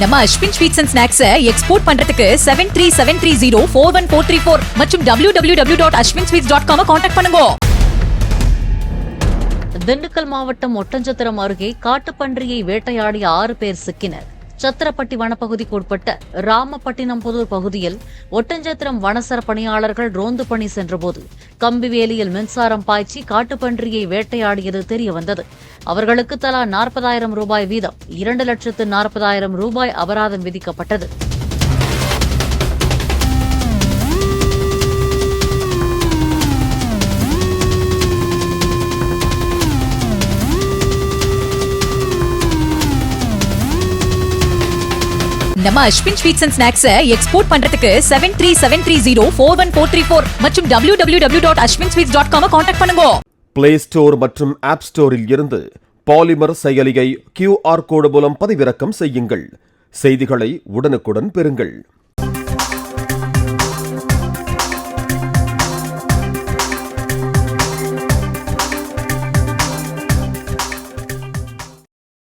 நம்ம Ashwin sweets and snacks export பண்றதுக்கு 7373041434 மற்றும் www.ashwinsweets.com கான்டாக்ட் பண்ணுங்க. திண்டுக்கல் மாவட்டம் ஒட்டஞ்சத்திரம் அருகே காட்டுப்பன்றியை வேட்டையாடிய 6 பேர் சிக்கினர். சத்திரப்பட்டி வனப்பகுதிக்கு உட்பட்ட ராமப்பட்டினம் புதூர் பகுதியில் ஒட்டஞ்சத்திரம் வனசர பணியாளர்கள் ரோந்து பணி சென்றபோது கம்பிவேலியில் மின்சாரம் பாய்ச்சி காட்டுப்பன்றியை வேட்டையாடியது தெரியவந்தது. அவர்களுக்கு தலா 40,000 ரூபாய் வீதம் 2,40,000 ரூபாய் அபராதம் விதிக்கப்பட்டது. நம்ம Ashwin sweets and snacks export பண்றதுக்கு 7373041434 மற்றும் www.ashwinsweets.com கான்டாக்ட் பண்ணுங்க. பிளே ஸ்டோர் மற்றும் ஆப் ஸ்டோரில் இருந்து பாலிமர் செயலியை QR கோடு மூலம் பதிவிறக்கம் செய்யுங்கள். செய்திகளை உடனுக்குடன் பெறுங்கள்.